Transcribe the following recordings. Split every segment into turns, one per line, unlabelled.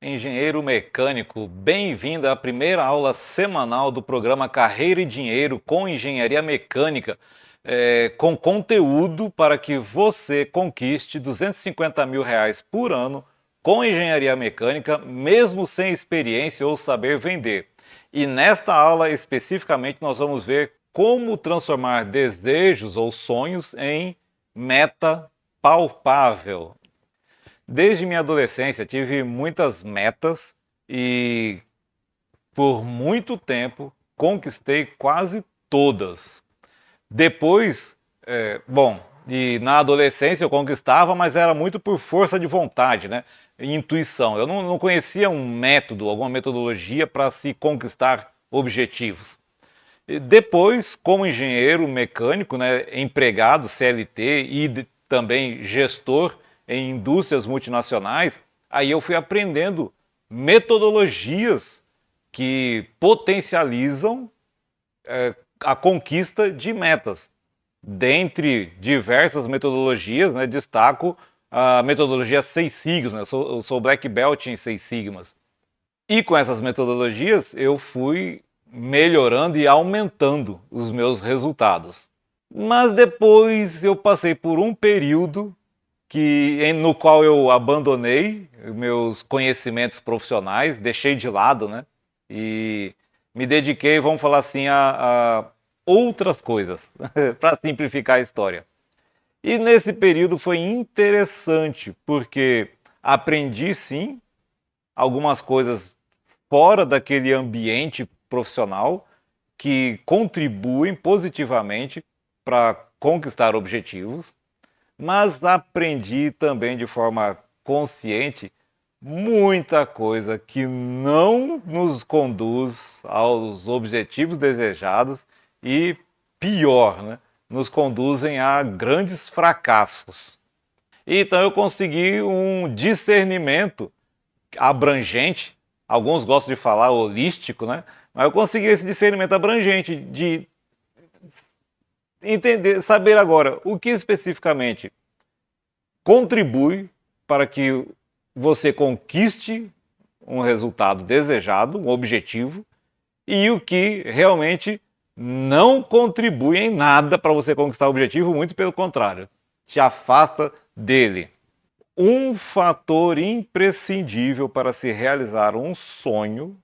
Engenheiro mecânico, bem-vindo à primeira aula semanal do programa Carreira e Dinheiro com Engenharia Mecânica, com conteúdo para que você conquiste R$ 250.000 por ano com engenharia mecânica, mesmo sem experiência ou saber vender. E nesta aula especificamente nós vamos ver como transformar desejos ou sonhos em meta palpável. Desde minha adolescência tive muitas metas e por muito tempo conquistei quase todas. Depois, e na adolescência eu conquistava, mas era muito por força de vontade, né? Intuição. Eu não conhecia um método, alguma metodologia para se conquistar objetivos. E depois, como engenheiro mecânico, né, empregado, CLT e também gestor em indústrias multinacionais, aí eu fui aprendendo metodologias que potencializam a conquista de metas. Dentre diversas metodologias, né, destaco a metodologia 6 Sigmas, né, eu sou Black Belt em 6 Sigmas. E com essas metodologias eu fui melhorando e aumentando os meus resultados. Mas depois eu passei por um período no qual eu abandonei meus conhecimentos profissionais, deixei de lado, né? E me dediquei, vamos falar assim, a outras coisas, para simplificar a história. E nesse período foi interessante, porque aprendi sim algumas coisas fora daquele ambiente profissional que contribuem positivamente para conquistar objetivos, mas aprendi também de forma consciente muita coisa que não nos conduz aos objetivos desejados e, pior, né, nos conduzem a grandes fracassos. Então eu consegui um discernimento abrangente, alguns gostam de falar holístico, né? Mas eu consegui esse discernimento abrangente de entender, saber agora o que especificamente contribui para que você conquiste um resultado desejado, um objetivo, e o que realmente não contribui em nada para você conquistar o objetivo, muito pelo contrário, te afasta dele. Um fator imprescindível para se realizar um sonho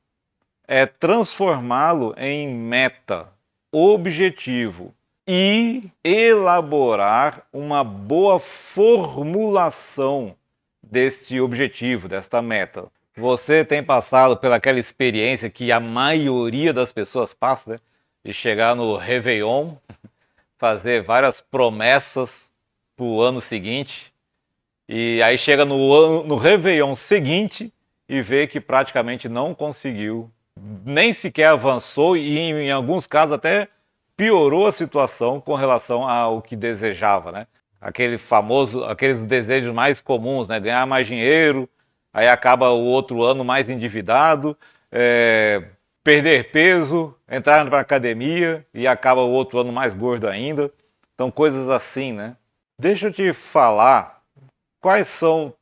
é transformá-lo em meta, objetivo e elaborar uma boa formulação deste objetivo, desta meta. Você tem passado pelaquela experiência que a maioria das pessoas passa, né? De chegar no Réveillon, fazer várias promessas para o ano seguinte, e aí chega no Réveillon seguinte e vê que praticamente não conseguiu, nem sequer avançou e em alguns casos até piorou a situação com relação ao que desejava, né? Aqueles desejos mais comuns, né? Ganhar mais dinheiro, aí acaba o outro ano mais endividado, perder peso, entrar para academia e acaba o outro ano mais gordo ainda. Então coisas assim, né? Deixa eu te falar quais são,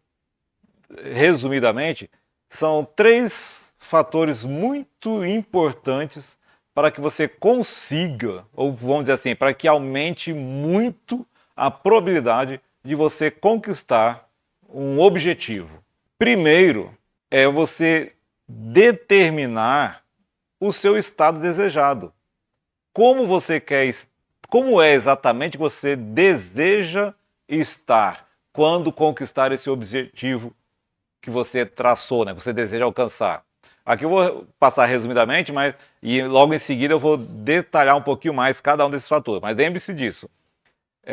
resumidamente, são 3 fatores muito importantes para que você consiga, ou vamos dizer assim, para que aumente muito a probabilidade de você conquistar um objetivo. Primeiro, é você determinar o seu estado desejado. Como é exatamente que você deseja estar quando conquistar esse objetivo que você traçou, né? Que você deseja alcançar. Aqui eu vou passar resumidamente, mas e logo em seguida eu vou detalhar um pouquinho mais cada um desses fatores. Mas lembre-se disso.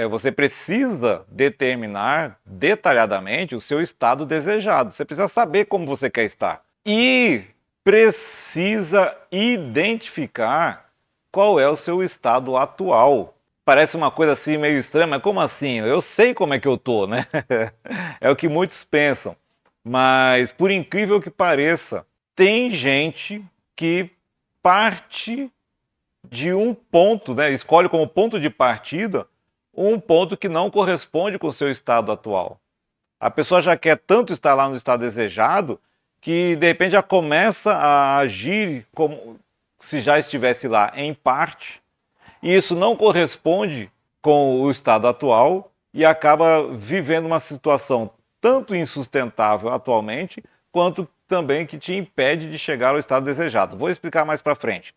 Você precisa determinar detalhadamente o seu estado desejado. Você precisa saber como você quer estar. E precisa identificar qual é o seu estado atual. Parece uma coisa assim meio estranha, mas como assim? Eu sei como é que eu tô, né? É o que muitos pensam. Mas, por incrível que pareça, tem gente que parte de um ponto, né? Escolhe como ponto de partida um ponto que não corresponde com o seu estado atual. A pessoa já quer tanto estar lá no estado desejado que de repente já começa a agir como se já estivesse lá em parte, e isso não corresponde com o estado atual e acaba vivendo uma situação tanto insustentável atualmente, quanto também que te impede de chegar ao estado desejado. Vou explicar mais para frente.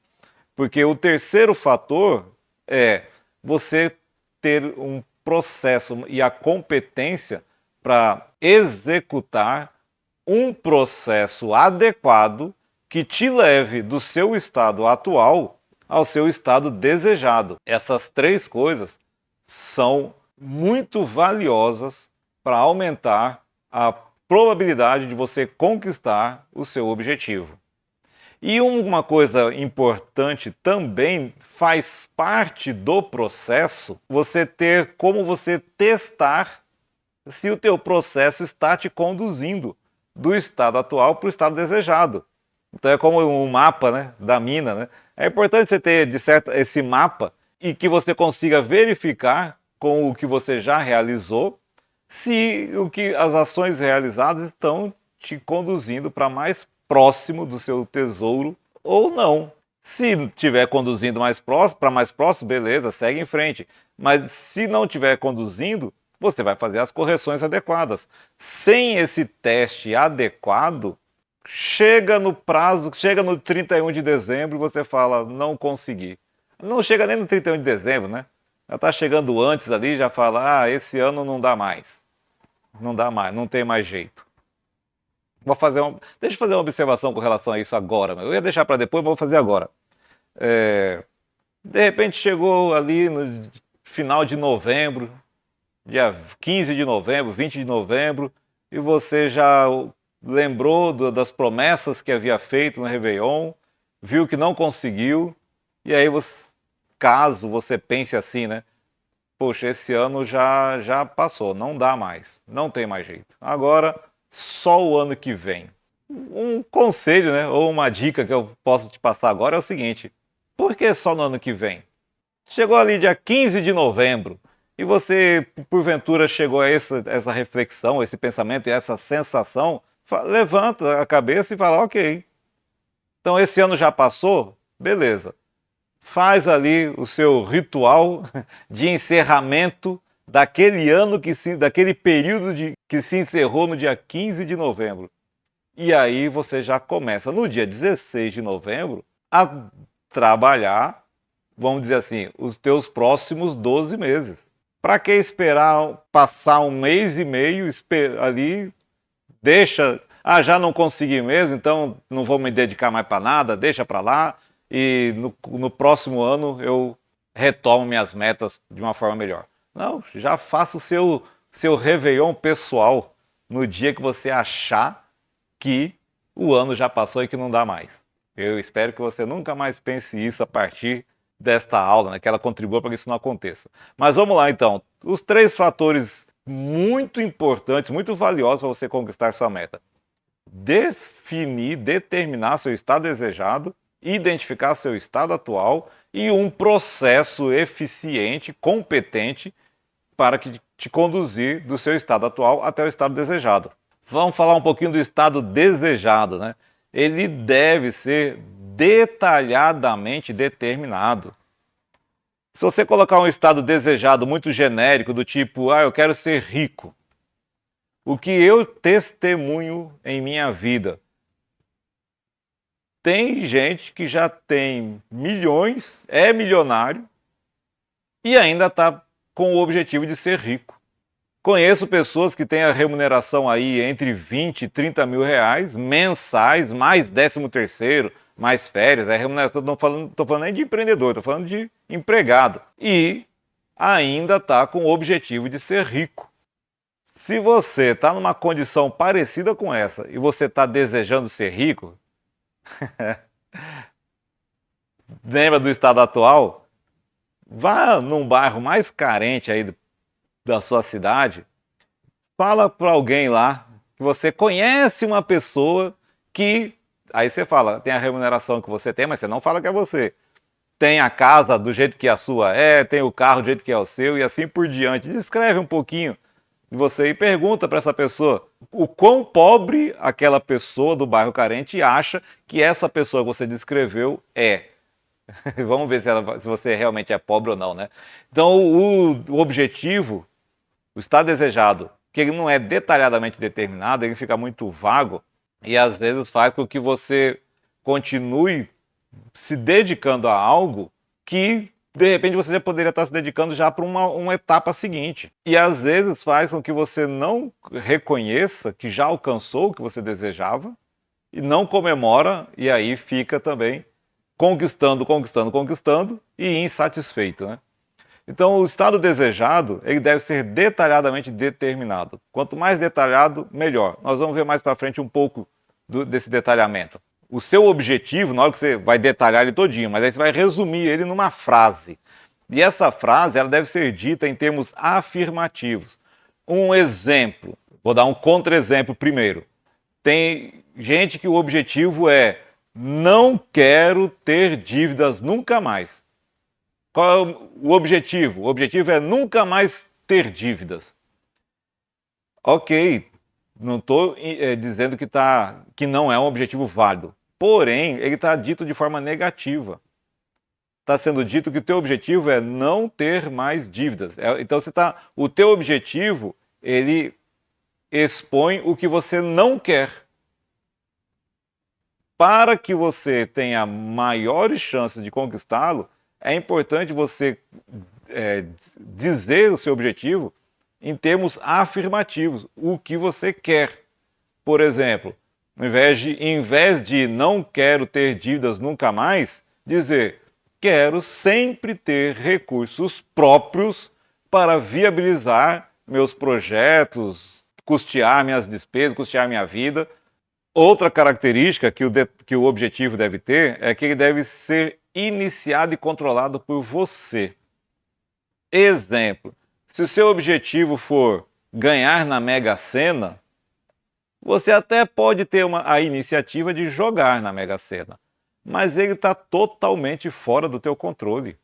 Porque o terceiro fator é você ter um processo e a competência para executar um processo adequado que te leve do seu estado atual ao seu estado desejado. Essas três coisas são muito valiosas para aumentar a probabilidade de você conquistar o seu objetivo. E uma coisa importante também, faz parte do processo você ter como você testar se o teu processo está te conduzindo do estado atual para o estado desejado. Então é como um mapa, né, da mina, né? É importante você ter de certo esse mapa e que você consiga verificar com o que você já realizou se as ações realizadas estão te conduzindo para mais próximo do seu tesouro ou não. Se estiver conduzindo para mais próximo, beleza, segue em frente. Mas se não estiver conduzindo, você vai fazer as correções adequadas. Sem esse teste adequado, chega no prazo, chega no 31 de dezembro e você fala, não consegui. Não chega nem no 31 de dezembro, né? Já está chegando antes ali, já fala, esse ano não dá mais. Não dá mais, não tem mais jeito. Deixa eu fazer uma observação com relação a isso agora. Eu ia deixar para depois, mas vou fazer agora. De repente chegou ali no final de novembro, dia 15 de novembro, 20 de novembro, e você já lembrou das promessas que havia feito no Réveillon, viu que não conseguiu, e aí caso você pense assim, né? Poxa, esse ano já passou, não dá mais, não tem mais jeito. Agora, só o ano que vem. Um conselho, né, ou uma dica que eu posso te passar agora é o seguinte: por que só no ano que vem? Chegou ali dia 15 de novembro e você, porventura, chegou a essa reflexão, esse pensamento e essa sensação, levanta a cabeça e fala, ok, então esse ano já passou? Beleza. Faz ali o seu ritual de encerramento daquele ano, daquele período que se encerrou no dia 15 de novembro. E aí você já começa no dia 16 de novembro a trabalhar, vamos dizer assim, os teus próximos 12 meses. Para que esperar passar um mês e meio ali, deixa, já não consegui mesmo, então não vou me dedicar mais para nada, deixa para lá, e no próximo ano eu retomo minhas metas de uma forma melhor. Não, já faça o seu Réveillon pessoal no dia que você achar que o ano já passou e que não dá mais. Eu espero que você nunca mais pense isso a partir desta aula, né, que ela contribua para que isso não aconteça. Mas vamos lá então, os 3 fatores muito importantes, muito valiosos para você conquistar sua meta. Determinar seu estado desejado, identificar seu estado atual e um processo eficiente, competente para te conduzir do seu estado atual até o estado desejado. Vamos falar um pouquinho do estado desejado, né? Ele deve ser detalhadamente determinado. Se você colocar um estado desejado muito genérico, do tipo, eu quero ser rico, o que eu testemunho em minha vida? Tem gente que já tem milhões, é milionário e ainda está com o objetivo de ser rico. Conheço pessoas que têm a remuneração aí entre 20 e 30 mil reais mensais, mais 13º, mais férias, remuneração, não estou falando nem de empreendedor, estou falando de empregado. E ainda está com o objetivo de ser rico. Se você está numa condição parecida com essa e você está desejando ser rico, lembra do estado atual? Vá num bairro mais carente aí da sua cidade, fala para alguém lá que você conhece uma pessoa que... Aí você fala, tem a remuneração que você tem, mas você não fala que é você. Tem a casa do jeito que a sua é, tem o carro do jeito que é o seu e assim por diante. Descreve um pouquinho de você e pergunta para essa pessoa o quão pobre aquela pessoa do bairro carente acha que essa pessoa que você descreveu é. Vamos ver se você realmente é pobre ou não, né? Então, o objetivo, o estado desejado, que ele não é detalhadamente determinado, ele fica muito vago e às vezes faz com que você continue se dedicando a algo que de repente você já poderia estar se dedicando já para uma etapa seguinte. E às vezes faz com que você não reconheça que já alcançou o que você desejava e não comemora, e aí fica também conquistando, conquistando, conquistando e insatisfeito, né? Então, o estado desejado, ele deve ser detalhadamente determinado. Quanto mais detalhado, melhor. Nós vamos ver mais para frente um pouco desse detalhamento. O seu objetivo, na hora que você vai detalhar ele todinho, mas aí você vai resumir ele numa frase. E essa frase, ela deve ser dita em termos afirmativos. Um exemplo, vou dar um contra-exemplo primeiro. Tem gente que o objetivo é: não quero ter dívidas nunca mais. Qual é o objetivo? O objetivo é nunca mais ter dívidas. Ok, não estou dizendo que não é um objetivo válido. Porém, ele está dito de forma negativa. Está sendo dito que o teu objetivo é não ter mais dívidas. Então, o teu objetivo, ele expõe o que você não quer. Para que você tenha maiores chances de conquistá-lo, é importante você dizer o seu objetivo em termos afirmativos, o que você quer. Por exemplo, em vez de não quero ter dívidas nunca mais, dizer quero sempre ter recursos próprios para viabilizar meus projetos, custear minhas despesas, custear minha vida. Outra característica que o objetivo deve ter é que ele deve ser iniciado e controlado por você. Exemplo, se o seu objetivo for ganhar na Mega Sena, você até pode ter a iniciativa de jogar na Mega Sena, mas ele está totalmente fora do teu controle.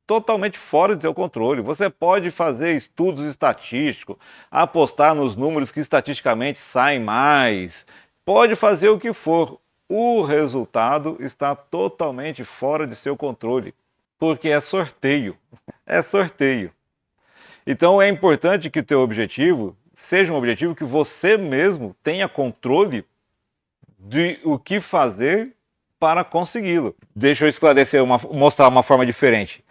Totalmente fora do teu controle. Você pode fazer estudos estatísticos, apostar nos números que estatisticamente saem mais, pode fazer o que for. O resultado está totalmente fora de seu controle, porque é sorteio. É sorteio. Então é importante que o teu objetivo seja um objetivo que você mesmo tenha controle de o que fazer para consegui-lo. Deixa eu esclarecer, mostrar uma forma diferente.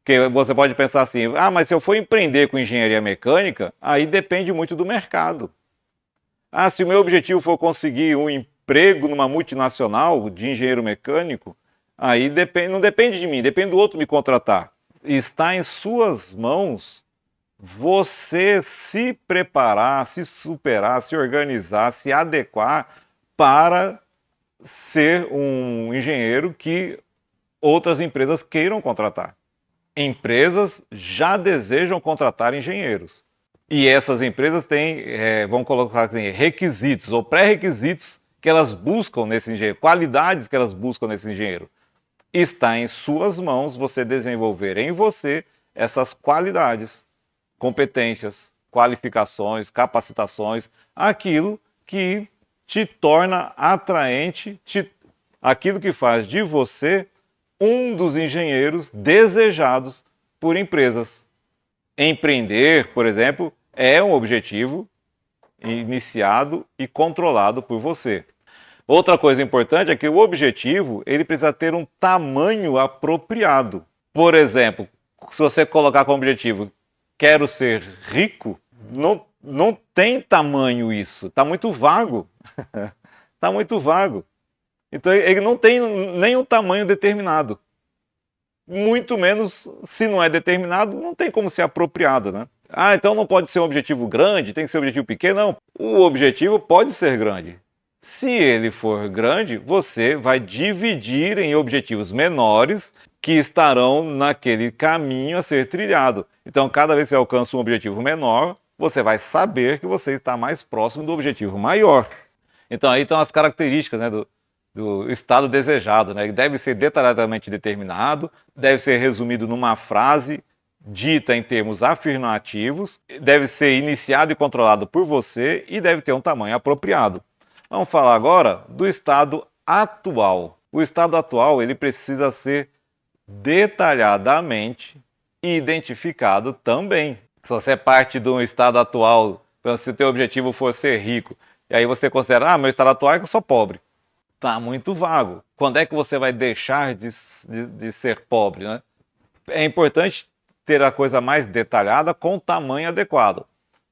Que você pode pensar assim, mas se eu for empreender com engenharia mecânica, aí depende muito do mercado. Se o meu objetivo for conseguir um emprego numa multinacional de engenheiro mecânico, aí não depende de mim, depende do outro me contratar. Está em suas mãos você se preparar, se superar, se organizar, se adequar para ser um engenheiro que outras empresas queiram contratar. Empresas já desejam contratar engenheiros. E essas empresas têm, vamos colocar assim, requisitos ou pré-requisitos que elas buscam nesse engenheiro, qualidades que elas buscam nesse engenheiro. Está em suas mãos você desenvolver em você essas qualidades, competências, qualificações, capacitações, aquilo que te torna atraente, aquilo que faz de você um dos engenheiros desejados por empresas. Empreender, por exemplo, é um objetivo iniciado e controlado por você. Outra coisa importante é que o objetivo ele precisa ter um tamanho apropriado. Por exemplo, se você colocar como objetivo quero ser rico, não tem tamanho isso, está muito vago. Está muito vago. Então ele não tem nenhum tamanho determinado. Muito menos, se não é determinado, não tem como ser apropriado, né? Então não pode ser um objetivo grande, tem que ser um objetivo pequeno? Não, o objetivo pode ser grande. Se ele for grande, você vai dividir em objetivos menores que estarão naquele caminho a ser trilhado. Então, cada vez que você alcança um objetivo menor, você vai saber que você está mais próximo do objetivo maior. Então, aí estão as características, né, do estado desejado, né? Ele deve ser detalhadamente determinado, deve ser resumido numa frase dita em termos afirmativos, deve ser iniciado e controlado por você e deve ter um tamanho apropriado. Vamos falar agora do estado atual. O estado atual ele precisa ser detalhadamente identificado também. Se você é parte de um estado atual, se o teu objetivo for ser rico, e aí você considera, meu estado atual é que eu sou pobre. Tá muito vago. Quando é que você vai deixar de ser pobre, né? É importante ter a coisa mais detalhada com o tamanho adequado.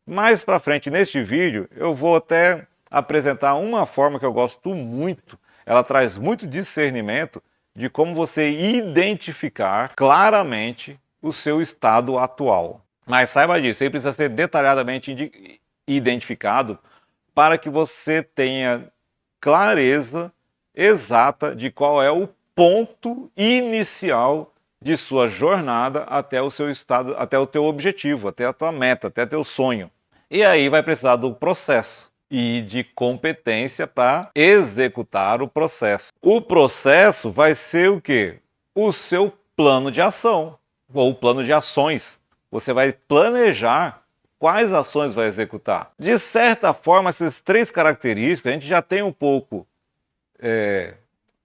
Mais para frente neste vídeo, eu vou até apresentar uma forma que eu gosto muito. Ela traz muito discernimento de como você identificar claramente o seu estado atual. Mas saiba disso, ele precisa ser detalhadamente identificado para que você tenha clareza exata de qual é o ponto inicial de sua jornada até o seu estado, até o teu objetivo, até a tua meta, até teu sonho. E aí vai precisar do processo e de competência para executar o processo. O processo vai ser o quê? O seu plano de ação ou plano de ações. Você vai planejar quais ações vai executar. De certa forma, essas três características a gente já tem um pouco.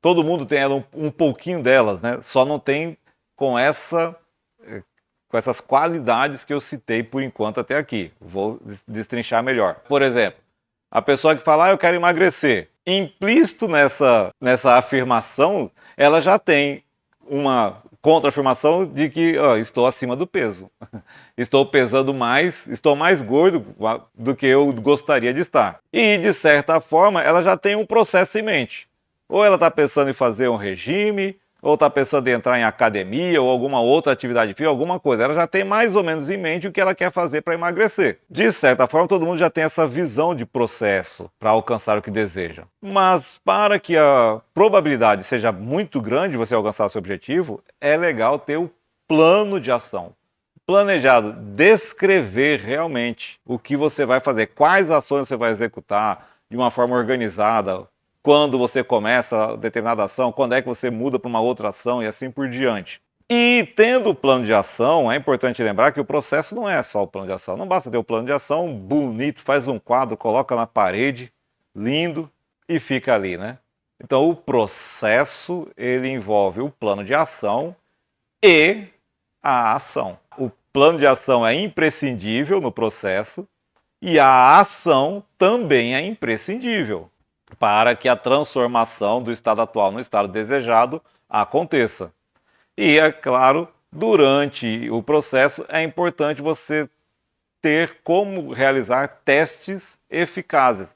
Todo mundo tem um pouquinho delas, né? Só não tem com essas qualidades que eu citei por enquanto até aqui. Vou destrinchar melhor. Por exemplo, a pessoa que fala, eu quero emagrecer. Implícito nessa afirmação, ela já tem uma contra-afirmação de que estou acima do peso. Estou pesando mais, estou mais gordo do que eu gostaria de estar. E, de certa forma, ela já tem um processo em mente. Ou ela está pensando em fazer um regime, ou está pensando em entrar em academia, ou alguma outra atividade física, alguma coisa. Ela já tem mais ou menos em mente o que ela quer fazer para emagrecer. De certa forma, todo mundo já tem essa visão de processo para alcançar o que deseja. Mas para que a probabilidade seja muito grande de você alcançar o seu objetivo, é legal ter o plano de ação. Planejado, descrever realmente o que você vai fazer, quais ações você vai executar de uma forma organizada, quando você começa determinada ação, quando é que você muda para uma outra ação e assim por diante. E tendo o plano de ação, é importante lembrar que o processo não é só o plano de ação. Não basta ter o plano de ação bonito, faz um quadro, coloca na parede, lindo, e fica ali, né? Então o processo, ele envolve o plano de ação e a ação. O plano de ação é imprescindível no processo e a ação também é imprescindível para que a transformação do estado atual no estado desejado aconteça. E, é claro, durante o processo é importante você ter como realizar testes eficazes,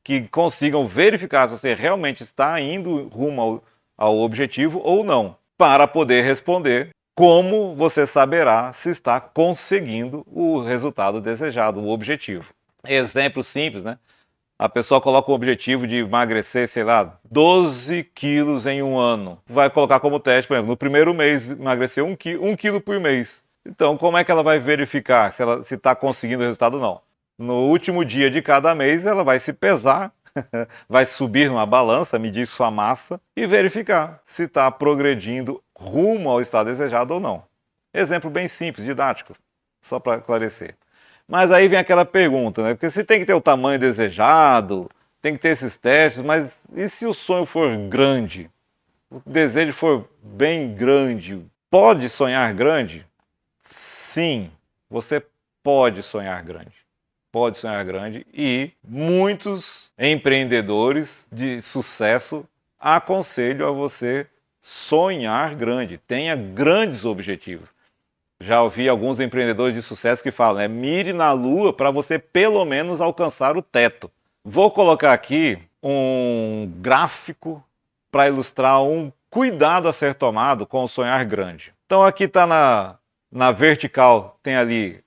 que consigam verificar se você realmente está indo rumo ao objetivo ou não, para poder responder como você saberá se está conseguindo o resultado desejado, o objetivo. Exemplo simples, né? A pessoa coloca o objetivo de emagrecer, 12 quilos em um ano. Vai colocar como teste, por exemplo, no primeiro mês emagrecer 1 quilo por mês. Então, como é que ela vai verificar se está conseguindo o resultado ou não? No último dia de cada mês, ela vai se pesar, vai subir numa balança, medir sua massa e verificar se está progredindo rumo ao estado desejado ou não. Exemplo bem simples, didático, só para esclarecer. Mas aí vem aquela pergunta, né? Porque você tem que ter o tamanho desejado, tem que ter esses testes, mas e se o sonho for grande? O desejo for bem grande? Pode sonhar grande? Sim, você pode sonhar grande. Pode sonhar grande e muitos empreendedores de sucesso aconselham a você sonhar grande, tenha grandes objetivos. Já ouvi alguns empreendedores de sucesso que falam, mire na lua para você pelo menos alcançar o teto. Vou colocar aqui um gráfico para ilustrar um cuidado a ser tomado com o sonhar grande. Então aqui está na vertical, tem ali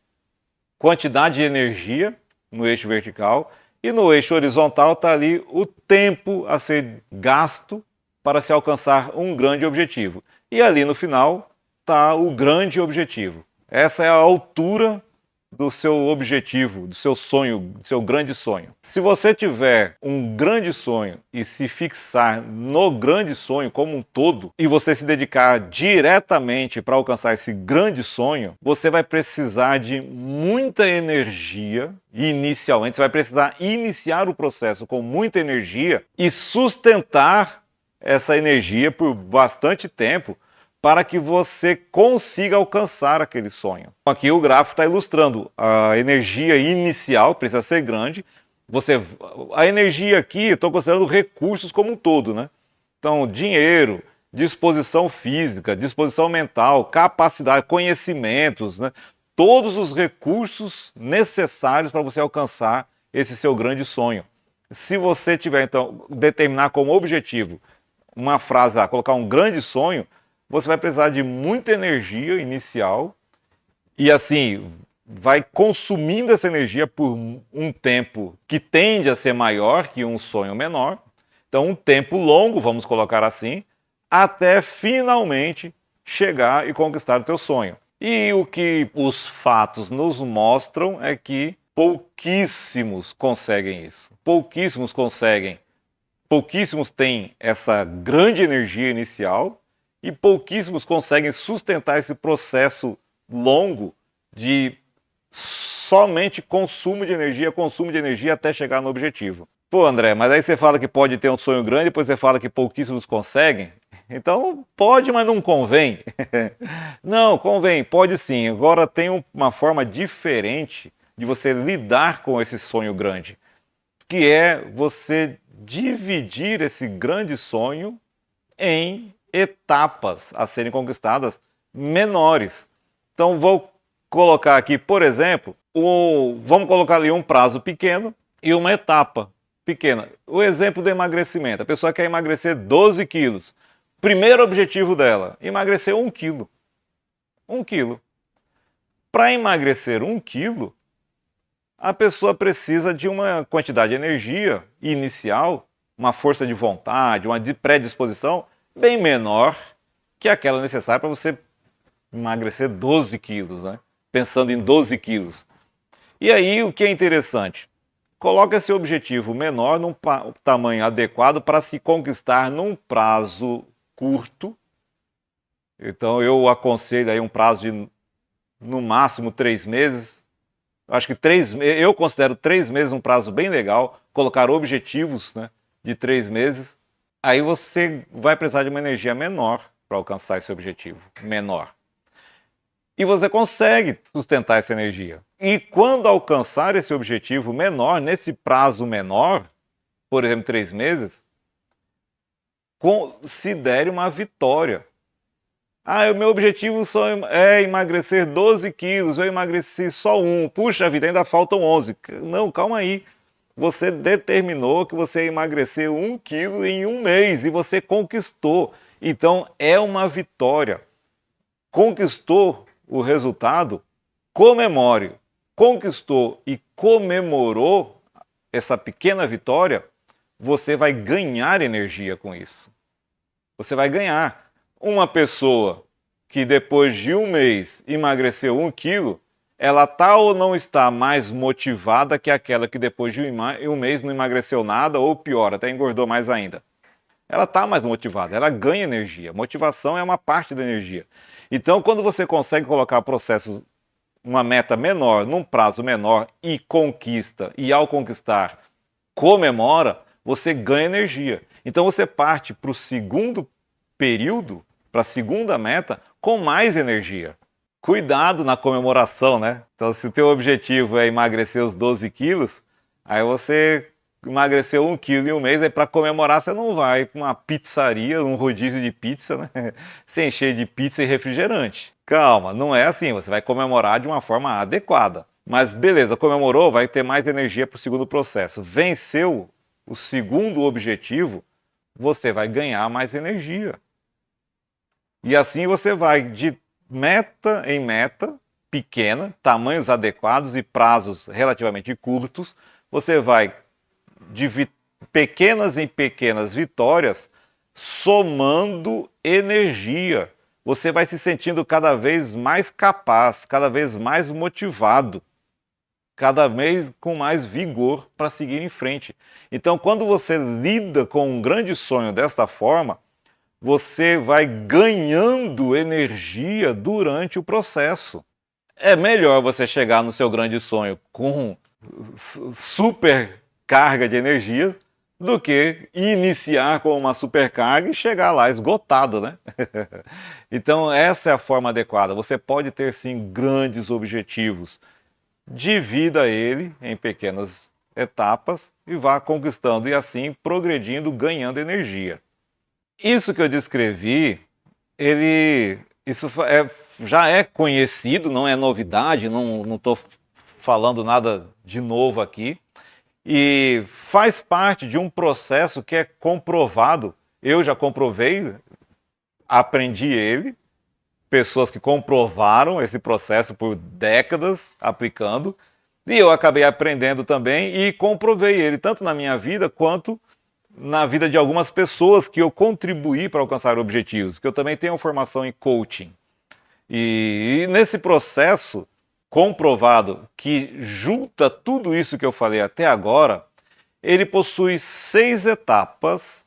quantidade de energia no eixo vertical e no eixo horizontal está ali o tempo a ser gasto para se alcançar um grande objetivo. E ali no final está o grande objetivo. Essa é a altura do seu objetivo, do seu sonho, do seu grande sonho. Se você tiver um grande sonho e se fixar no grande sonho como um todo, e você se dedicar diretamente para alcançar esse grande sonho, você vai precisar de muita energia. Inicialmente, você vai precisar iniciar o processo com muita energia e sustentar essa energia por bastante tempo para que você consiga alcançar aquele sonho. Aqui o gráfico está ilustrando a energia inicial, precisa ser grande. A energia aqui, estou considerando recursos como um todo, né? Então, dinheiro, disposição física, disposição mental, capacidade, conhecimentos, né? Todos os recursos necessários para você alcançar esse seu grande sonho. Se você tiver, então, determinar como objetivo uma frase, colocar um grande sonho, você vai precisar de muita energia inicial e assim vai consumindo essa energia por um tempo que tende a ser maior que um sonho menor. Então, um tempo longo, vamos colocar assim, até finalmente chegar e conquistar o teu sonho. E o que os fatos nos mostram é que pouquíssimos conseguem isso. Pouquíssimos conseguem. Pouquíssimos têm essa grande energia inicial e pouquíssimos conseguem sustentar esse processo longo de somente consumo de energia até chegar no objetivo. Pô, André, mas aí você fala que pode ter um sonho grande, depois você fala que pouquíssimos conseguem? Então pode, mas não convém. Não, convém, pode sim. Agora tem uma forma diferente de você lidar com esse sonho grande, que é você dividir esse grande sonho em etapas a serem conquistadas menores. Então vou colocar aqui, por exemplo, vamos colocar ali um prazo pequeno e uma etapa pequena. O exemplo do emagrecimento. A pessoa quer emagrecer 12 quilos. Primeiro objetivo dela, emagrecer 1 quilo. 1 quilo. Para emagrecer 1 quilo, a pessoa precisa de uma quantidade de energia inicial, uma força de vontade, uma predisposição bem menor que aquela necessária para você emagrecer 12 quilos, né? Pensando em 12 quilos. E aí, o que é interessante? Coloca esse objetivo menor num tamanho adequado para se conquistar num prazo curto. Então, eu aconselho aí um prazo de, no máximo, 3 meses. Acho que eu considero 3 meses um prazo bem legal. Colocar objetivos, né, de 3 meses. Aí você vai precisar de uma energia menor para alcançar esse objetivo, menor. E você consegue sustentar essa energia. E quando alcançar esse objetivo menor, nesse prazo menor, por exemplo, 3 meses, considere uma vitória. O meu objetivo só é emagrecer 12 quilos, eu emagreci só 1. Puxa vida, ainda faltam 11. Não, calma aí. Você determinou que você ia emagrecer 1 quilo em 1 mês e você conquistou. Então é uma vitória. Conquistou o resultado, comemore. Conquistou e comemorou essa pequena vitória, você vai ganhar energia com isso. Você vai ganhar. Uma pessoa que depois de 1 mês emagreceu 1 quilo, ela está ou não está mais motivada que aquela que depois de 1 mês não emagreceu nada, ou pior, até engordou mais ainda. Ela está mais motivada, ela ganha energia. Motivação é uma parte da energia. Então, quando você consegue colocar processos, uma meta menor, num prazo menor, e conquista, e ao conquistar, comemora, você ganha energia. Então, você parte para o segundo período, para a segunda meta, com mais energia. Cuidado na comemoração, né? Então, se o teu objetivo é emagrecer os 12 quilos, aí você emagreceu 1 quilo em 1 mês, aí para comemorar você não vai para uma pizzaria, um rodízio de pizza, né? Se encher de pizza e refrigerante. Calma, não é assim, você vai comemorar de uma forma adequada. Mas beleza, comemorou, vai ter mais energia para o segundo processo. Venceu o segundo objetivo, você vai ganhar mais energia. E assim você vai de meta em meta, pequena, tamanhos adequados e prazos relativamente curtos, você vai de pequenas em pequenas vitórias, somando energia. Você vai se sentindo cada vez mais capaz, cada vez mais motivado. cada vez com mais vigor para seguir em frente. Então, quando você lida com um grande sonho desta forma, você vai ganhando energia durante o processo. É melhor você chegar no seu grande sonho com super carga de energia do que iniciar com uma supercarga e chegar lá esgotado, né? Então, essa é a forma adequada. Você pode ter, sim, grandes objetivos. Divida ele em pequenas etapas e vá conquistando e assim progredindo, ganhando energia. Isso que eu descrevi, já é conhecido, não é novidade, não estou falando nada de novo aqui, e faz parte de um processo que é comprovado. Eu já comprovei, aprendi ele, pessoas que comprovaram esse processo por décadas aplicando, e eu acabei aprendendo também e comprovei ele, tanto na minha vida quanto na vida de algumas pessoas que eu contribuí para alcançar objetivos, que eu também tenho formação em coaching. E nesse processo comprovado que junta tudo isso que eu falei até agora, ele possui 6 etapas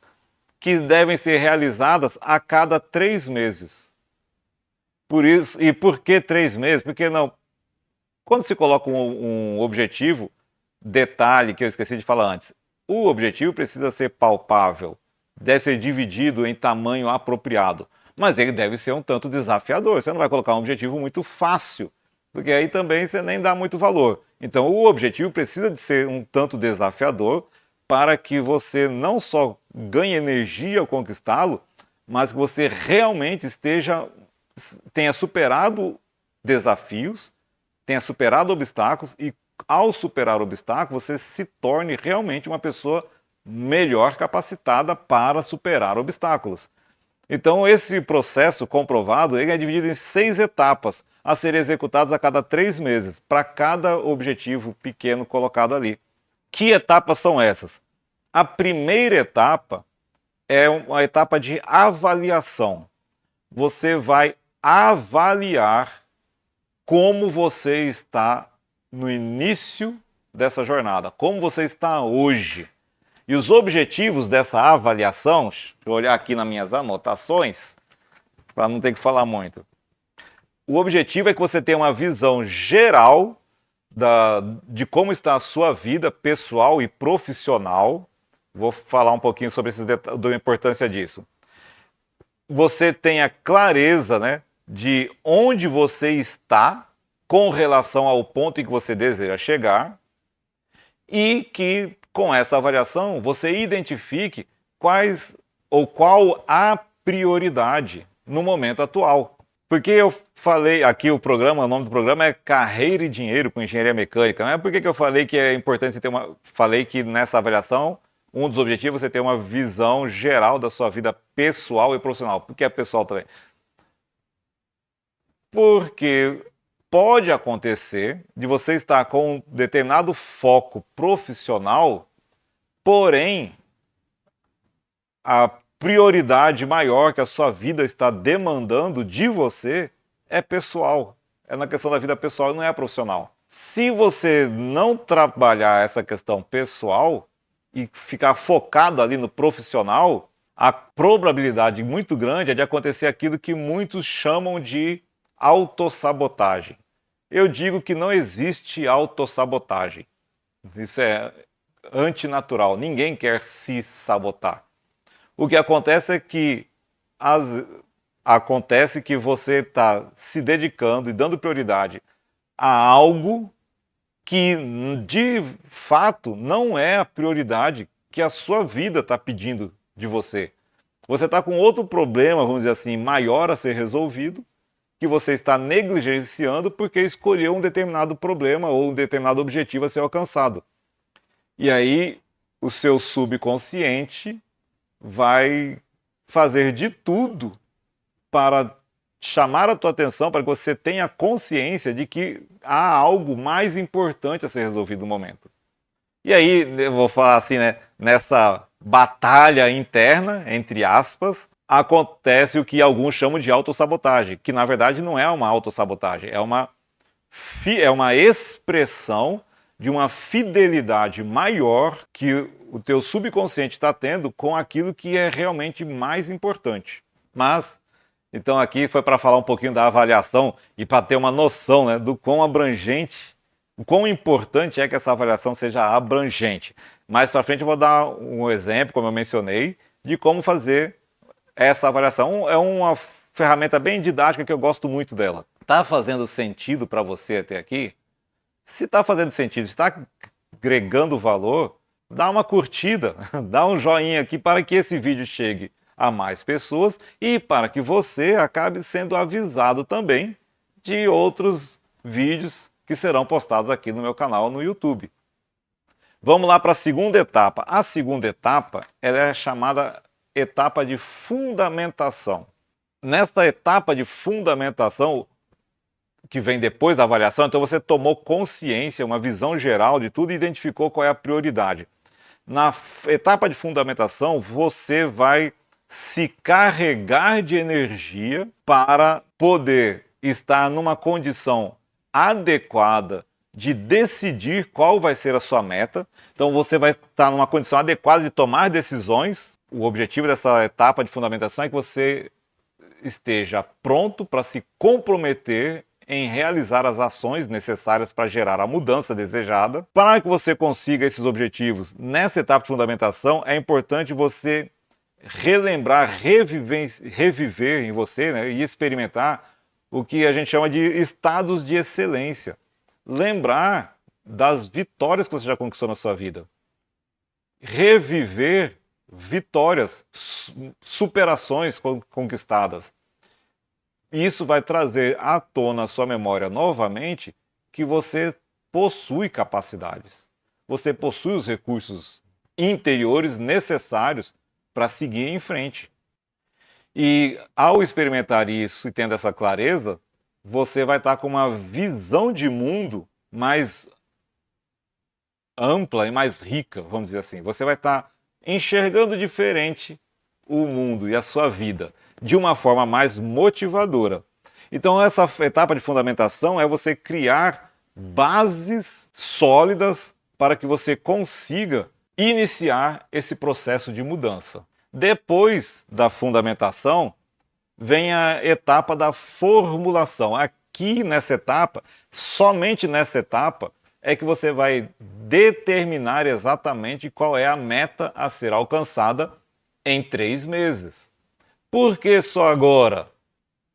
que devem ser realizadas a cada 3 meses. Por isso, e por que 3 meses? Porque não, quando se coloca um objetivo, detalhe que eu esqueci de falar antes, o objetivo precisa ser palpável, deve ser dividido em tamanho apropriado, mas ele deve ser um tanto desafiador. Você não vai colocar um objetivo muito fácil, porque aí também você nem dá muito valor. Então o objetivo precisa de ser um tanto desafiador para que você não só ganhe energia ao conquistá-lo, mas que você realmente tenha superado desafios, tenha superado obstáculos e ao superar obstáculos, você se torne realmente uma pessoa melhor capacitada para superar obstáculos. Então, esse processo comprovado ele é dividido em 6 etapas a serem executadas a cada 3 meses, para cada objetivo pequeno colocado ali. Que etapas são essas? A primeira etapa é uma etapa de avaliação. Você vai avaliar como você está no início dessa jornada, como você está hoje. E os objetivos dessa avaliação, deixa eu olhar aqui nas minhas anotações, para não ter que falar muito. O objetivo é que você tenha uma visão geral de como está a sua vida pessoal e profissional. Vou falar um pouquinho sobre da importância disso. Você tenha clareza, né, de onde você está com relação ao ponto em que você deseja chegar e que com essa avaliação você identifique qual a prioridade no momento atual. Porque eu falei aqui o nome do programa é Carreira e Dinheiro com Engenharia Mecânica, né? Por que eu falei que é importante ter falei que nessa avaliação um dos objetivos é você ter uma visão geral da sua vida pessoal e profissional. Por que é pessoal também? Porque pode acontecer de você estar com um determinado foco profissional, porém, a prioridade maior que a sua vida está demandando de você é pessoal. É na questão da vida pessoal e não é profissional. Se você não trabalhar essa questão pessoal e ficar focado ali no profissional, a probabilidade muito grande é de acontecer aquilo que muitos chamam de autossabotagem. Eu digo que não existe autossabotagem. Isso é antinatural. Ninguém quer se sabotar. O que acontece é que acontece que você está se dedicando e dando prioridade a algo que, de fato, não é a prioridade que a sua vida está pedindo de você. Você está com outro problema, vamos dizer assim, maior a ser resolvido, que você está negligenciando porque escolheu um determinado problema ou um determinado objetivo a ser alcançado. E aí o seu subconsciente vai fazer de tudo para chamar a tua atenção, para que você tenha consciência de que há algo mais importante a ser resolvido no momento. E aí, eu vou falar assim, né, nessa batalha interna, entre aspas, acontece o que alguns chamam de autossabotagem, que na verdade não é uma autossabotagem, é uma expressão de uma fidelidade maior que o teu subconsciente está tendo com aquilo que é realmente mais importante. Mas, então aqui foi para falar um pouquinho da avaliação e para ter uma noção, né, do quão abrangente, o quão importante é que essa avaliação seja abrangente. Mais para frente eu vou dar um exemplo, como eu mencionei, de como fazer essa avaliação. É uma ferramenta bem didática que eu gosto muito dela. Tá fazendo sentido para você até aqui? Se está fazendo sentido, se está agregando valor, dá uma curtida, dá um joinha aqui para que esse vídeo chegue a mais pessoas e para que você acabe sendo avisado também de outros vídeos que serão postados aqui no meu canal no YouTube. Vamos lá para a segunda etapa. A segunda etapa ela é chamada etapa de fundamentação. Nesta etapa de fundamentação, que vem depois da avaliação, então você tomou consciência, uma visão geral de tudo e identificou qual é a prioridade. Na etapa de fundamentação, você vai se carregar de energia para poder estar numa condição adequada de decidir qual vai ser a sua meta. Então você vai estar numa condição adequada de tomar decisões. O objetivo dessa etapa de fundamentação é que você esteja pronto para se comprometer em realizar as ações necessárias para gerar a mudança desejada. Para que você consiga esses objetivos nessa etapa de fundamentação, é importante você relembrar, reviver em você, né, e experimentar o que a gente chama de estados de excelência. Lembrar das vitórias que você já conquistou na sua vida. Reviver vitórias, superações conquistadas. Isso vai trazer à tona a sua memória novamente que você possui capacidades. Você possui os recursos interiores necessários para seguir em frente. E ao experimentar isso e tendo essa clareza, você vai estar com uma visão de mundo mais ampla e mais rica, vamos dizer assim. Você vai estar enxergando diferente o mundo e a sua vida de uma forma mais motivadora. Então essa etapa de fundamentação é você criar bases sólidas para que você consiga iniciar esse processo de mudança. Depois da fundamentação, vem a etapa da formulação. Aqui nessa etapa, somente nessa etapa, é que você vai determinar exatamente qual é a meta a ser alcançada em 3 meses. Por que só agora?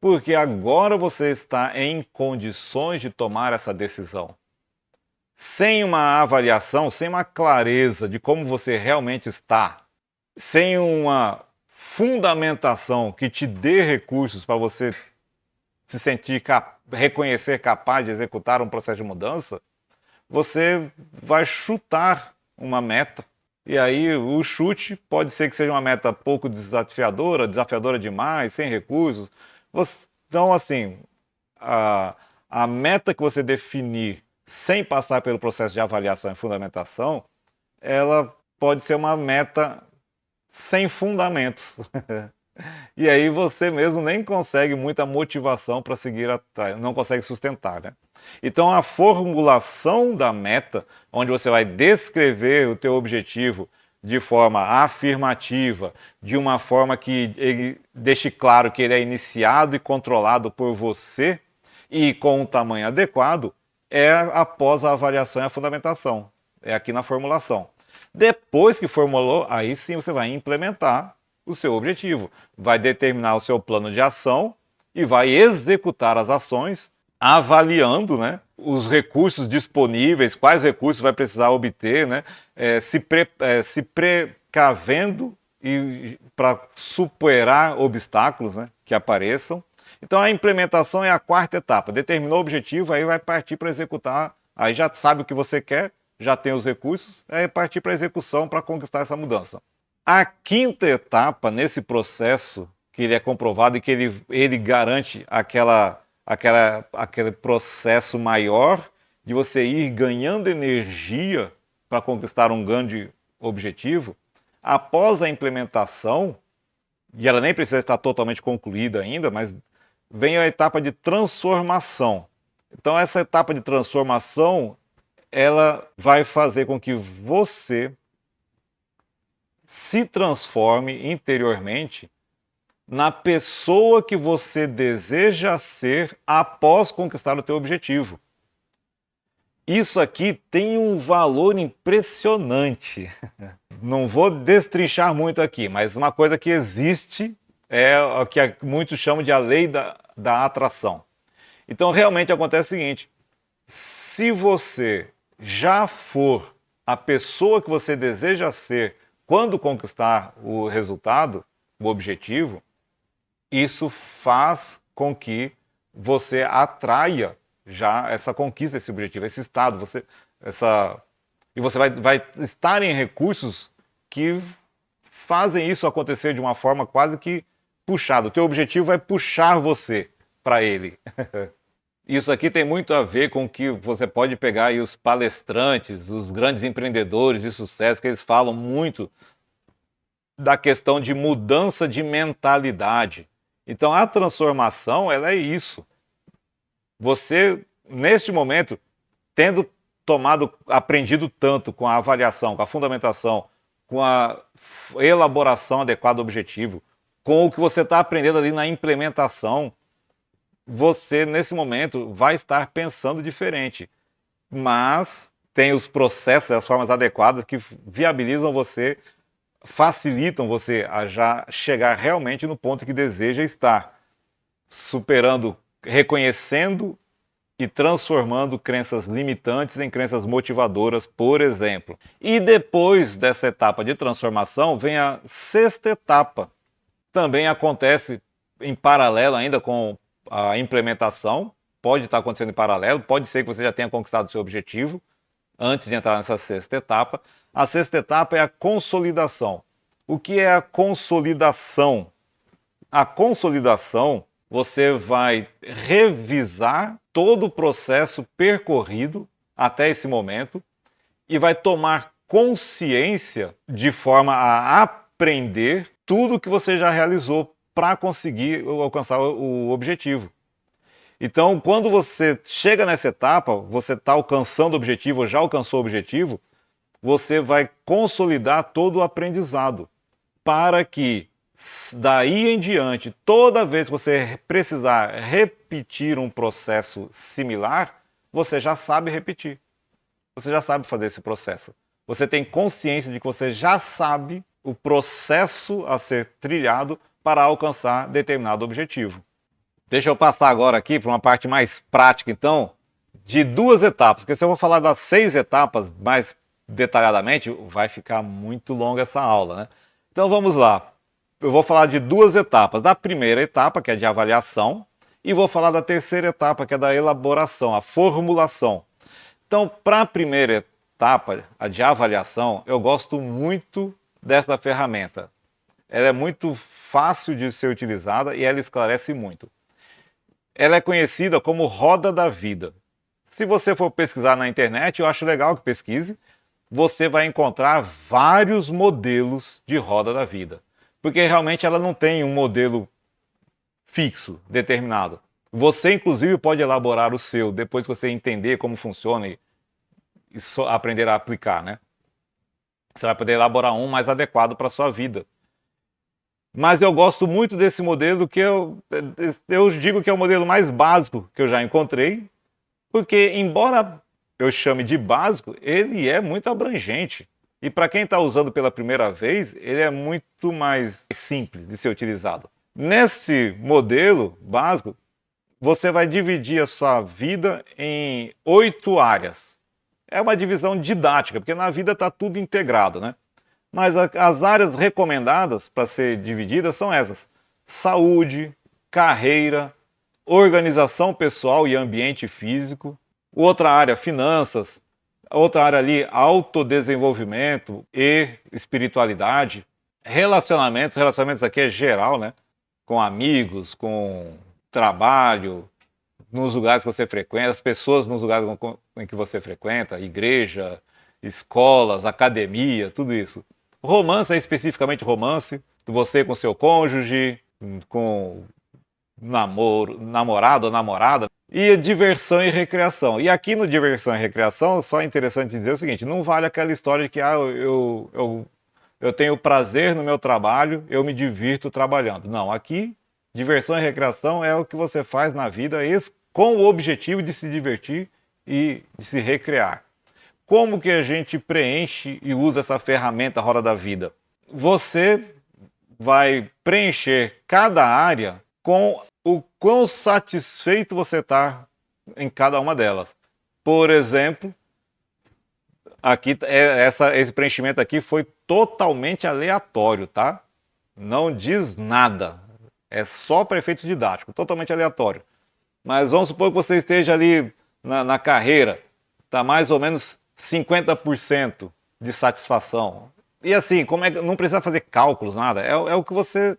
Porque agora você está em condições de tomar essa decisão. Sem uma avaliação, sem uma clareza de como você realmente está, sem uma fundamentação que te dê recursos para você se sentir reconhecer capaz de executar um processo de mudança, você vai chutar uma meta. E aí o chute pode ser que seja uma meta pouco desafiadora, desafiadora demais, sem recursos. Então, assim, a meta que você definir sem passar pelo processo de avaliação e fundamentação, ela pode ser uma meta sem fundamentos. E aí você mesmo nem consegue muita motivação para seguir atrás, não consegue sustentar, né? Então a formulação da meta, onde você vai descrever o teu objetivo de forma afirmativa, de uma forma que ele deixe claro que ele é iniciado e controlado por você e com um tamanho adequado, é após a avaliação e a fundamentação, é aqui na formulação. Depois que formulou, aí sim você vai implementar o seu objetivo, vai determinar o seu plano de ação e vai executar as ações, avaliando, né, os recursos disponíveis, quais recursos vai precisar obter, né, se precavendo para superar obstáculos, né, que apareçam. Então a implementação é a quarta etapa. Determinou o objetivo, aí vai partir para executar, aí já sabe o que você quer, já tem os recursos, é partir para a execução para conquistar essa mudança. A quinta etapa nesse processo, que ele é comprovado e que ele garante aquele processo maior de você ir ganhando energia para conquistar um grande objetivo, após a implementação, e ela nem precisa estar totalmente concluída ainda, mas vem a etapa de transformação. Então essa etapa de transformação ela vai fazer com que você se transforme interiormente na pessoa que você deseja ser após conquistar o teu objetivo. Isso aqui tem um valor impressionante. Não vou destrinchar muito aqui, mas uma coisa que existe é o que muitos chamam de a lei da atração. Então, realmente acontece o seguinte: se você já for a pessoa que você deseja ser quando conquistar o resultado, o objetivo, isso faz com que você atraia já essa conquista, esse objetivo, esse estado, e você vai estar em recursos que fazem isso acontecer de uma forma quase que puxada. O teu objetivo vai puxar você para ele. Isso aqui tem muito a ver com que você pode pegar aí os palestrantes, os grandes empreendedores de sucesso, que eles falam muito da questão de mudança de mentalidade. Então a transformação, ela é isso. Você, neste momento, tendo aprendido tanto com a avaliação, com a fundamentação, com a elaboração adequada do objetivo, com o que você está aprendendo ali na implementação, você, nesse momento, vai estar pensando diferente. Mas tem os processos, as formas adequadas que viabilizam você, facilitam você a já chegar realmente no ponto que deseja estar, superando, reconhecendo e transformando crenças limitantes em crenças motivadoras, por exemplo. E depois dessa etapa de transformação, vem a sexta etapa. Também acontece em paralelo ainda com a implementação, pode estar acontecendo em paralelo, pode ser que você já tenha conquistado o seu objetivo antes de entrar nessa sexta etapa. A sexta etapa é a consolidação. O que é a consolidação? A consolidação, você vai revisar todo o processo percorrido até esse momento e vai tomar consciência de forma a aprender tudo que você já realizou para conseguir alcançar o objetivo. Então, quando você chega nessa etapa, você está alcançando o objetivo, ou já alcançou o objetivo, você vai consolidar todo o aprendizado para que daí em diante, toda vez que você precisar repetir um processo similar, você já sabe repetir. Você já sabe fazer esse processo. Você tem consciência de que você já sabe o processo a ser trilhado para alcançar determinado objetivo. Deixa eu passar agora aqui para uma parte mais prática, então, de duas etapas. Porque se eu vou falar das 6 etapas mais detalhadamente, vai ficar muito longa essa aula, né? Então vamos lá. Eu vou falar de duas etapas. Da primeira etapa, que é de avaliação, e vou falar da terceira etapa, que é da elaboração, a formulação. Então, para a primeira etapa, a de avaliação, eu gosto muito dessa ferramenta. Ela é muito fácil de ser utilizada e ela esclarece muito. Ela é conhecida como roda da vida. Se você for pesquisar na internet, eu acho legal que pesquise, você vai encontrar vários modelos de roda da vida. Porque realmente ela não tem um modelo fixo, determinado. Você, inclusive, pode elaborar o seu, depois que você entender como funciona e aprender a aplicar, né? Você vai poder elaborar um mais adequado para a sua vida. Mas eu gosto muito desse modelo, que eu digo que é o modelo mais básico que eu já encontrei, porque, embora eu chame de básico, ele é muito abrangente. E para quem está usando pela primeira vez, ele é muito mais simples de ser utilizado. Nesse modelo básico, você vai dividir a sua vida em 8 áreas. É uma divisão didática, porque na vida está tudo integrado, né? Mas as áreas recomendadas para ser divididas são essas: saúde, carreira, organização pessoal e ambiente físico. Outra área, finanças. Outra área ali, autodesenvolvimento e espiritualidade. Relacionamentos aqui é geral, né? Com amigos, com trabalho, nos lugares que você frequenta, as pessoas nos lugares em que você frequenta, igreja, escolas, academia, tudo isso. Romance é especificamente romance, você com seu cônjuge, com namorado ou namorada. e diversão e recreação. E aqui no diversão e recreação, só é interessante dizer o seguinte, não vale aquela história de que eu tenho prazer no meu trabalho, eu me divirto trabalhando. Não, aqui diversão e recreação é o que você faz na vida com o objetivo de se divertir e de se recrear. Como que a gente preenche e usa essa ferramenta Roda da Vida? Você vai preencher cada área com o quão satisfeito você está em cada uma delas. Por exemplo, aqui esse preenchimento aqui foi totalmente aleatório, tá? Não diz nada. É só para efeito didático, totalmente aleatório. Mas vamos supor que você esteja ali na carreira, está mais ou menos 50% de satisfação. E assim, não precisa fazer cálculos, nada. É o que você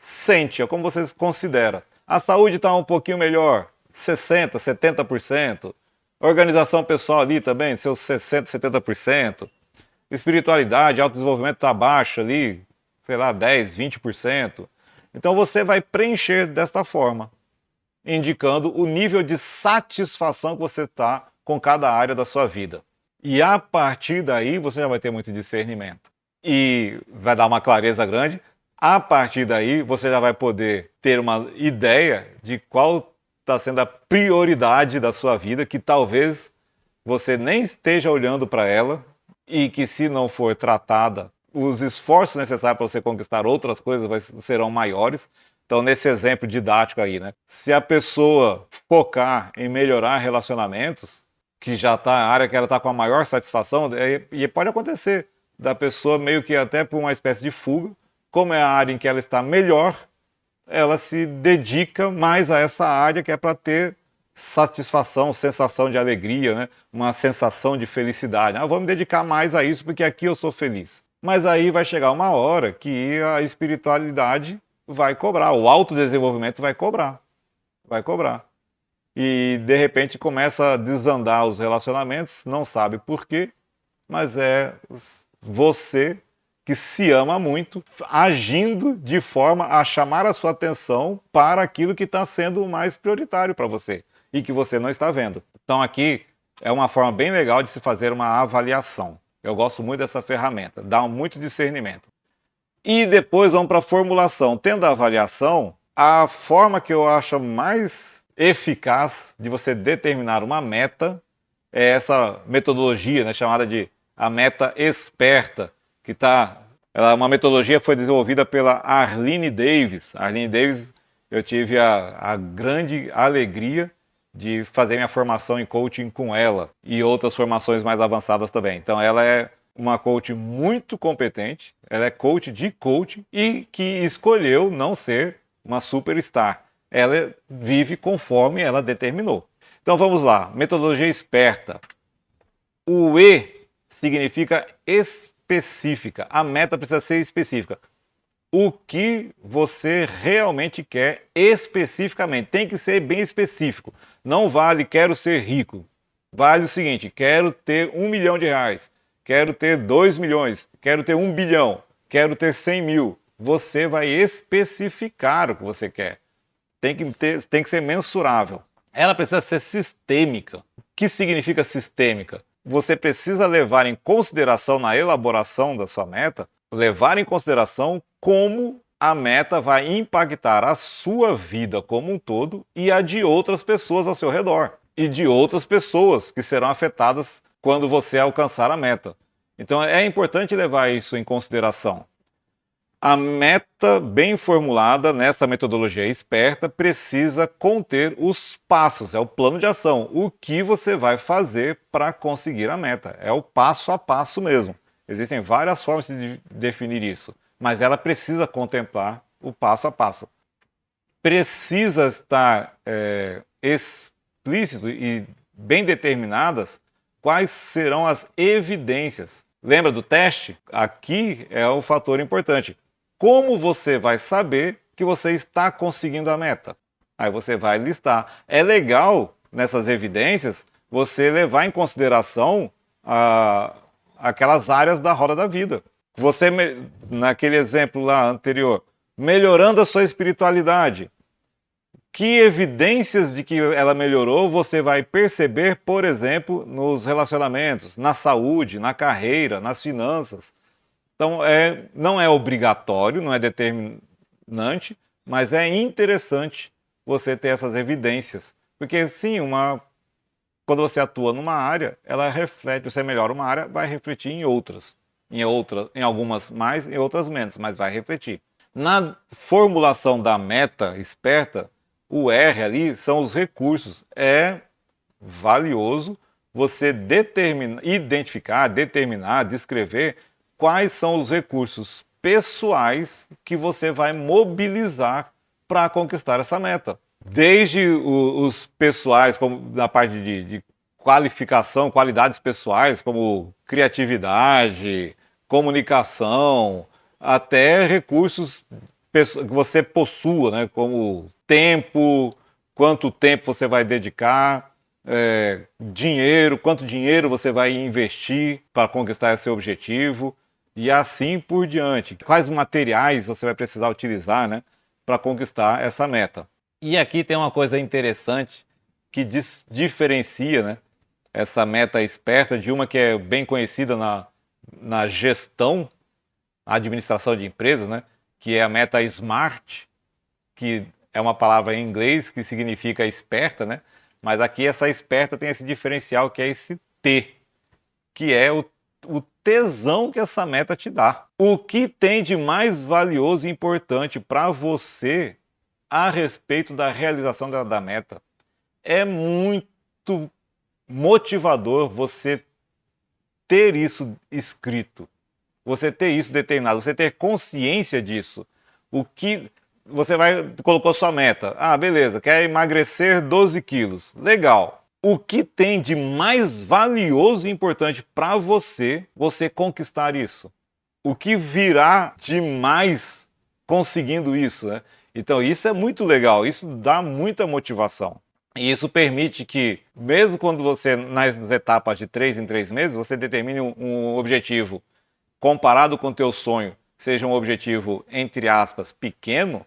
sente, é como você considera. A saúde está um pouquinho melhor, 60%, 70%. Organização pessoal ali também, seus 60%, 70%. Espiritualidade, autodesenvolvimento está baixo ali, sei lá, 10%, 20%. Então você vai preencher desta forma, indicando o nível de satisfação que você está com cada área da sua vida. E a partir daí você já vai ter muito discernimento. E vai dar uma clareza grande. A partir daí você já vai poder ter uma ideia de qual está sendo a prioridade da sua vida, que talvez você nem esteja olhando para ela e que, se não for tratada, os esforços necessários para você conquistar outras coisas serão maiores. Então, nesse exemplo didático aí, né? Se a pessoa focar em melhorar relacionamentos, que já está a área que ela está com a maior satisfação, e pode acontecer da pessoa meio que até por uma espécie de fuga, como é a área em que ela está melhor, ela se dedica mais a essa área que é para ter satisfação, sensação de alegria, né? Uma sensação de felicidade. Vou me dedicar mais a isso porque aqui eu sou feliz. Mas aí vai chegar uma hora que a espiritualidade vai cobrar, o autodesenvolvimento vai cobrar. Vai cobrar. E de repente começa a desandar os relacionamentos, não sabe por quê, mas é você que se ama muito, agindo de forma a chamar a sua atenção para aquilo que está sendo o mais prioritário para você e que você não está vendo. Então aqui é uma forma bem legal de se fazer uma avaliação. Eu gosto muito dessa ferramenta, dá muito discernimento. E depois vamos para a formulação. Tendo a avaliação, a forma que eu acho mais eficaz de você determinar uma meta é essa metodologia, né, chamada de a meta esperta, ela é uma metodologia que foi desenvolvida pela Arlene Davis. Arlene Davis, eu tive a grande alegria de fazer minha formação em coaching com ela e outras formações mais avançadas também. Então ela é uma coach muito competente, ela é coach de coaching e que escolheu não ser uma superstar. Ela vive conforme ela determinou. Então vamos lá, metodologia esperta. O E significa específica. A meta precisa ser específica. O que você realmente quer especificamente. Tem que ser bem específico. Não vale quero ser rico. Vale o seguinte, quero ter R$1 milhão, quero ter 2 milhões, quero ter 1 bilhão, quero ter 100 mil. Você vai especificar o que você quer. Tem que ser mensurável. Ela precisa ser sistêmica. O que significa sistêmica? Você precisa levar em consideração na elaboração da sua meta, levar em consideração como a meta vai impactar a sua vida como um todo e a de outras pessoas ao seu redor. E de outras pessoas que serão afetadas quando você alcançar a meta. Então é importante levar isso em consideração. A meta bem formulada nessa metodologia esperta precisa conter os passos, é o plano de ação, o que você vai fazer para conseguir a meta. É o passo a passo mesmo. Existem várias formas de definir isso, mas ela precisa contemplar o passo a passo. Precisa estar explícito e bem determinadas quais serão as evidências. Lembra do teste? Aqui é o fator importante. Como você vai saber que você está conseguindo a meta? Aí você vai listar. É legal, nessas evidências, você levar em consideração aquelas áreas da roda da vida. Você, naquele exemplo lá anterior, melhorando a sua espiritualidade. Que evidências de que ela melhorou você vai perceber, por exemplo, nos relacionamentos, na saúde, na carreira, nas finanças. Então, não é obrigatório, não é determinante, mas é interessante você ter essas evidências. Porque, sim, quando você atua numa área, ela reflete, você melhora uma área, vai refletir em outras. Em algumas mais, em outras menos, mas vai refletir. Na formulação da meta esperta, o R ali são os recursos. É valioso você determinar, descrever quais são os recursos pessoais que você vai mobilizar para conquistar essa meta. Desde os pessoais, como na parte de qualificação, qualidades pessoais, como criatividade, comunicação, até recursos que você possua, né, como tempo, quanto tempo você vai dedicar, dinheiro, quanto dinheiro você vai investir para conquistar esse objetivo e assim por diante. Quais materiais você vai precisar utilizar, né, para conquistar essa meta. E aqui tem uma coisa interessante que diferencia, né, essa meta esperta de uma que é bem conhecida na gestão, na administração de empresas, né, que é a meta SMART, que é uma palavra em inglês que significa esperta, né? Mas aqui essa esperta tem esse diferencial que é esse T, que é o tesão que essa meta te dá. O que tem de mais valioso e importante para você a respeito da realização da meta? É muito motivador você ter isso escrito, você ter isso determinado, você ter consciência disso. O que você colocou sua meta. Ah, beleza, quer emagrecer 12 quilos. Legal. O que tem de mais valioso e importante para você conquistar isso? O que virá de mais conseguindo isso, né? Então isso é muito legal, isso dá muita motivação. E isso permite que, mesmo quando você, nas etapas de 3 em 3 meses, você determine um objetivo comparado com o teu sonho, seja um objetivo, entre aspas, pequeno,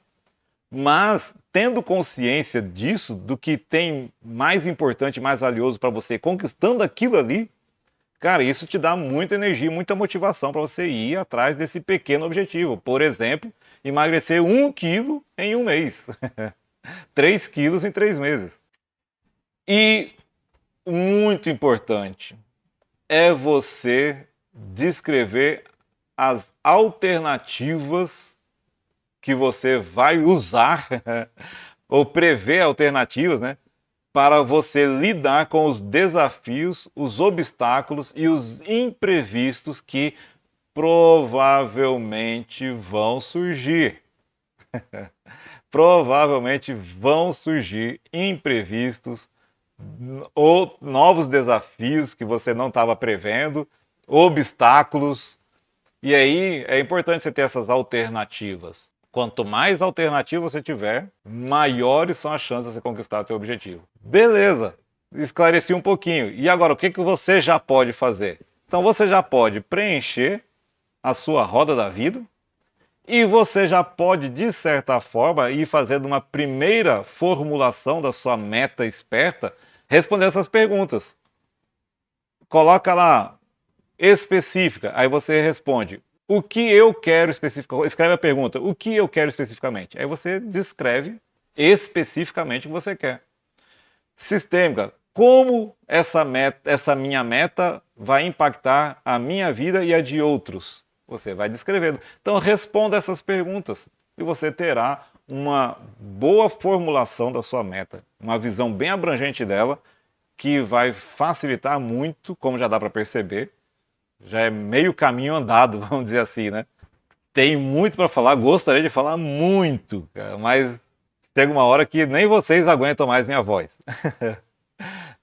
mas tendo consciência disso, do que tem mais importante, mais valioso para você, conquistando aquilo ali, cara, isso te dá muita energia, muita motivação para você ir atrás desse pequeno objetivo. Por exemplo, emagrecer 1 quilo em 1 mês, 3 quilos em 3 meses. E muito importante é você descrever as alternativas que você vai usar ou prever alternativas, né, para você lidar com os desafios, os obstáculos e os imprevistos que provavelmente vão surgir. Provavelmente vão surgir imprevistos ou novos desafios que você não estava prevendo, obstáculos. E aí é importante você ter essas alternativas. Quanto mais alternativas você tiver, maiores são as chances de você conquistar o seu objetivo. Beleza, esclareci um pouquinho. E agora, o que você já pode fazer? Então você já pode preencher a sua roda da vida e você já pode, de certa forma, ir fazendo uma primeira formulação da sua meta esperta, respondendo essas perguntas. Coloca lá, específica, aí você responde: o que eu quero especificamente? Escreve a pergunta: o que eu quero especificamente? Aí você descreve especificamente o que você quer. Sistêmica: como essa minha meta vai impactar a minha vida e a de outros? Você vai descrevendo. Então responda essas perguntas e você terá uma boa formulação da sua meta, uma visão bem abrangente dela, que vai facilitar muito, como já dá para perceber. Já é meio caminho andado, vamos dizer assim, né? Tem muito para falar, gostaria de falar muito, cara, mas chega uma hora que nem vocês aguentam mais minha voz.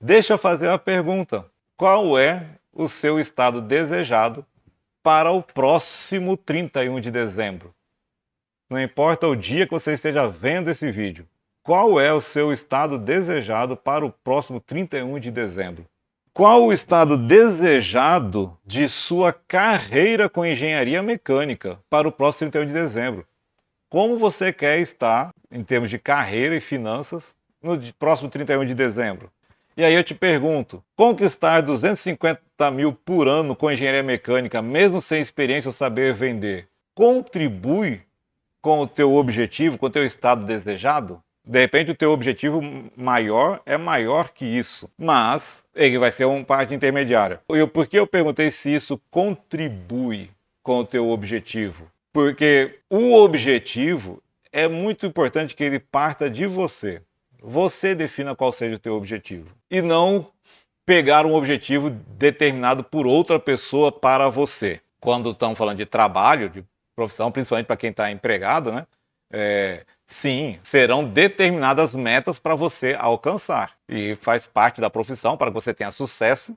Deixa eu fazer uma pergunta. Qual é o seu estado desejado para o próximo 31 de dezembro? Não importa o dia que você esteja vendo esse vídeo. Qual é o seu estado desejado para o próximo 31 de dezembro? Qual o estado desejado de sua carreira com engenharia mecânica para o próximo 31 de dezembro? Como você quer estar em termos de carreira e finanças no próximo 31 de dezembro. E aí eu te pergunto, conquistar 250 mil por ano com engenharia mecânica, mesmo sem experiência ou saber vender, contribui com o teu objetivo, com o teu estado desejado? De repente o teu objetivo maior é maior que isso, mas ele vai ser uma parte intermediária. Por que eu perguntei se isso contribui com o teu objetivo? Porque o objetivo é muito importante que ele parta de você. Você defina qual seja o teu objetivo. E não pegar um objetivo determinado por outra pessoa para você. Quando estamos falando de trabalho, de profissão, principalmente para quem está empregado, né? Sim, serão determinadas metas para você alcançar. E faz parte da profissão, para que você tenha sucesso,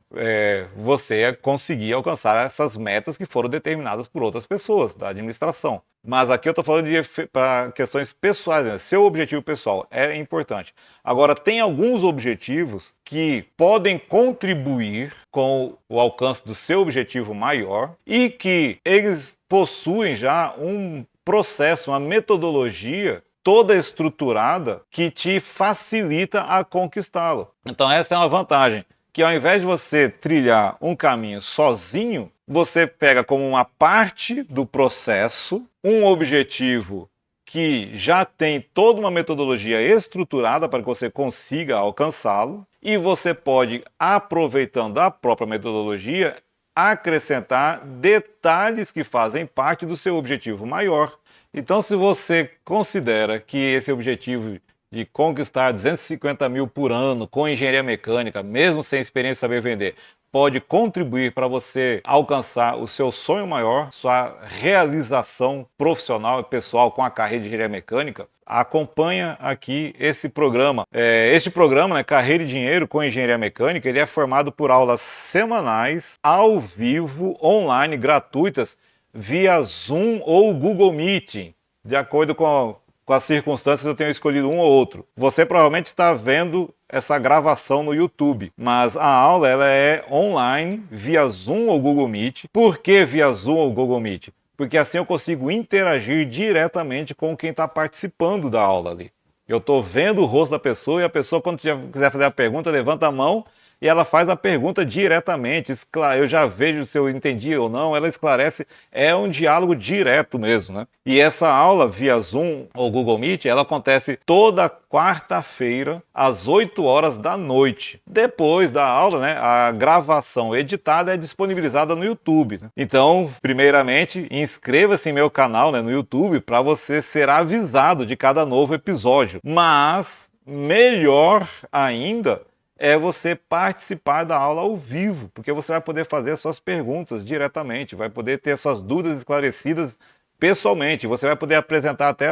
você conseguir alcançar essas metas que foram determinadas por outras pessoas da administração. Mas aqui eu estou falando para questões pessoais, né? Seu objetivo pessoal é importante. Agora, tem alguns objetivos que podem contribuir com o alcance do seu objetivo maior e que eles possuem já um processo, uma metodologia toda estruturada que te facilita a conquistá-lo. Então essa é uma vantagem, que ao invés de você trilhar um caminho sozinho, você pega como uma parte do processo um objetivo que já tem toda uma metodologia estruturada para que você consiga alcançá-lo, e você pode, aproveitando a própria metodologia, acrescentar detalhes que fazem parte do seu objetivo maior. Então, se você considera que esse objetivo de conquistar 250 mil por ano com engenharia mecânica, mesmo sem experiência e saber vender, pode contribuir para você alcançar o seu sonho maior, sua realização profissional e pessoal com a carreira de engenharia mecânica, acompanha aqui esse programa. Este programa, né, Carreira e Dinheiro com Engenharia Mecânica, ele é formado por aulas semanais, ao vivo, online, gratuitas, via Zoom ou Google Meeting. De acordo com as circunstâncias, eu tenho escolhido um ou outro. Você provavelmente está vendo essa gravação no YouTube, mas a aula ela é online, via Zoom ou Google Meet. Por que via Zoom ou Google Meet? Porque assim eu consigo interagir diretamente com quem está participando da aula ali. Eu estou vendo o rosto da pessoa e a pessoa, quando quiser fazer a pergunta, levanta a mão e ela faz a pergunta diretamente. Eu já vejo se eu entendi ou não, ela esclarece, é um diálogo direto mesmo, né? E essa aula via Zoom ou Google Meet, ela acontece toda quarta-feira, às 8 horas da noite. Depois da aula, né, a gravação editada é disponibilizada no YouTube, né? Então, primeiramente, inscreva-se em meu canal, né, no YouTube, para você ser avisado de cada novo episódio. Mas, melhor ainda, é você participar da aula ao vivo, porque você vai poder fazer suas perguntas diretamente, vai poder ter suas dúvidas esclarecidas pessoalmente, você vai poder apresentar até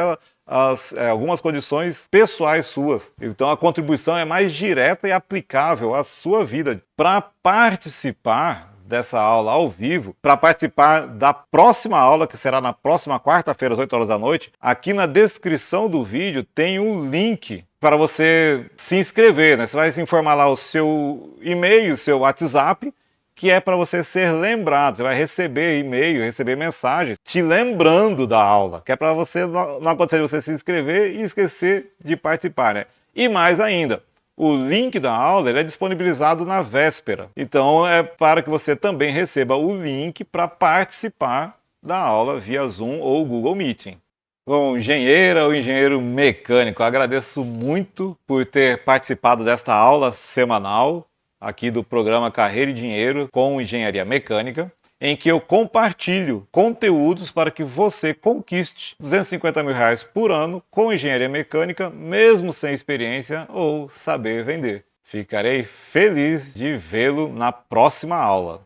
algumas condições pessoais suas. Então a contribuição é mais direta e aplicável à sua vida. Para participar dessa aula ao vivo, para participar da próxima aula, que será na próxima quarta-feira, às 8 horas da noite, aqui na descrição do vídeo tem um link para você se inscrever, né? Você vai se informar lá o seu e-mail, o seu WhatsApp, que é para você ser lembrado. Você vai receber e-mail, receber mensagens te lembrando da aula, que é para você não acontecer de você se inscrever e esquecer de participar, né? E mais ainda, o link da aula ele é disponibilizado na véspera. Então é para que você também receba o link para participar da aula via Zoom ou Google Meeting. Bom, engenheira ou engenheiro mecânico, agradeço muito por ter participado desta aula semanal aqui do programa Carreira e Dinheiro com Engenharia Mecânica, em que eu compartilho conteúdos para que você conquiste 250 mil reais por ano com engenharia mecânica, mesmo sem experiência ou saber vender. Ficarei feliz de vê-lo na próxima aula.